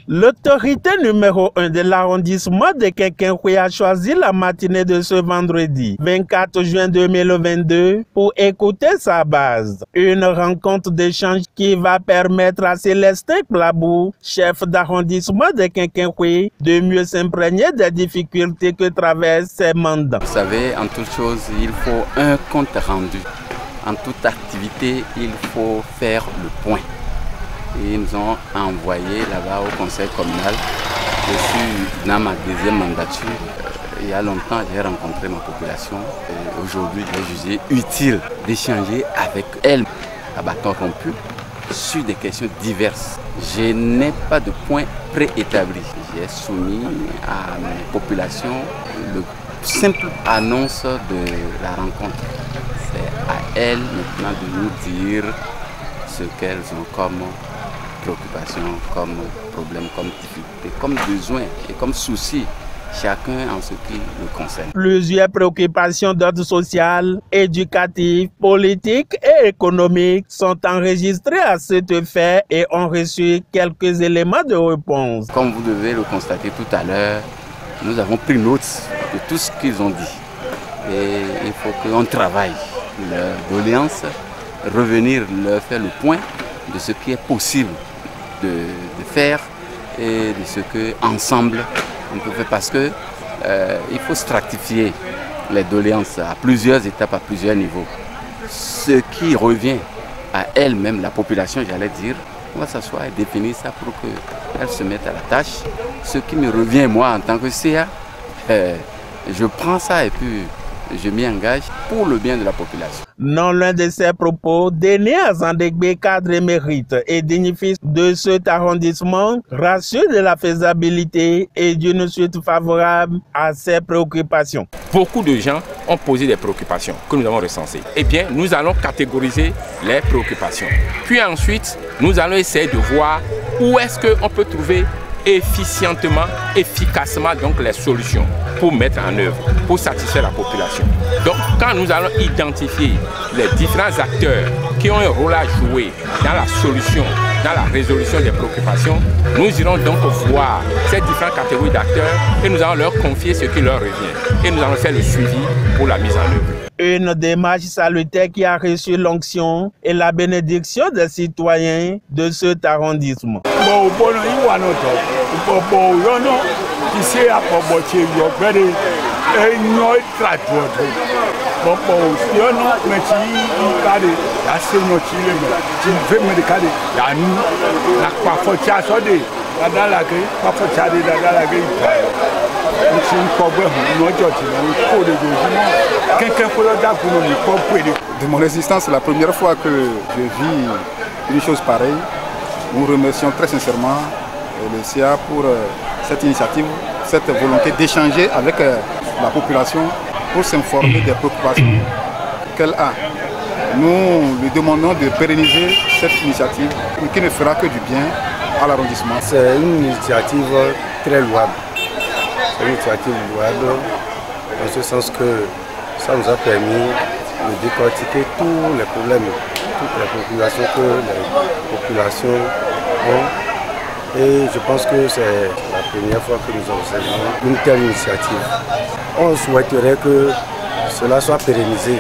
L'autorité numéro 1 de l'arrondissement de Kenkensoué a choisi la matinée de ce vendredi 24 juin 2022 pour écouter sa base. Une rencontre d'échange qui va permettre à Célestin Klabou, chef d'arrondissement de Kenkensoué, de mieux s'imprégner des difficultés que traversent ses mandats. Vous savez, en toute chose, il faut un compte rendu. En toute activité, il faut faire le point. Et ils nous ont envoyé là-bas au conseil communal. Je suis dans ma deuxième mandature. Il y a longtemps, j'ai rencontré ma population. Aujourd'hui, j'ai jugé utile d'échanger avec elle à bâton rompu sur des questions diverses. Je n'ai pas de point préétabli. J'ai soumis à ma population le simple annonce de la rencontre. C'est à elles maintenant de nous dire ce qu'elles ont comme préoccupation, comme problème, comme difficulté, comme besoin et comme souci, chacun en ce qui le concerne. Plusieurs préoccupations d'ordre social, éducatif, politique et économique sont enregistrées à cet effet et ont reçu quelques éléments de réponse. Comme vous devez le constater tout à l'heure, nous avons pris note de tout ce qu'ils ont dit. Et il faut qu'on travaille leur doléance, revenir leur faire le point de ce qui est possible de faire et de ce que ensemble on peut faire, parce que il faut stratifier les doléances à plusieurs étapes, à plusieurs niveaux. Ce qui revient à elle-même, la population, j'allais dire, on va s'asseoir et définir ça pour qu'elle se mette à la tâche. Ce qui me revient moi en tant que CA, je prends ça et puis je m'y engage pour le bien de la population. Non loin de ces propos, Denis Azandegbe, cadre émérite et dignifié de cet arrondissement, rassure de la faisabilité et d'une suite favorable à ses préoccupations. Beaucoup de gens ont posé des préoccupations que nous avons recensées. Eh bien, nous allons catégoriser les préoccupations. Puis ensuite, nous allons essayer de voir où est-ce qu'on peut trouver efficientement, efficacement donc les solutions pour mettre en œuvre, pour satisfaire la population. Donc quand nous allons identifier les différents acteurs qui ont un rôle à jouer dans la solution, dans la résolution des préoccupations, nous irons donc voir ces différentes catégories d'acteurs et nous allons leur confier ce qui leur revient. Et nous allons faire le suivi pour la mise en œuvre. Une démarche salutaire qui a reçu l'onction et la bénédiction des citoyens de cet arrondissement. De mon existence, c'est la première fois que je vis une chose pareille. Nous remercions très sincèrement le CA pour cette initiative, cette volonté d'échanger avec la population pour s'informer des préoccupations qu'elle a. Nous lui demandons de pérenniser cette initiative qui ne fera que du bien à l'arrondissement. C'est une initiative très louable. C'est une initiative louable en ce sens que ça nous a permis de décortiquer tous les problèmes, toutes les populations que les populations ont. Et je pense que c'est la première fois que nous observons une telle initiative. On souhaiterait que cela soit pérennisé.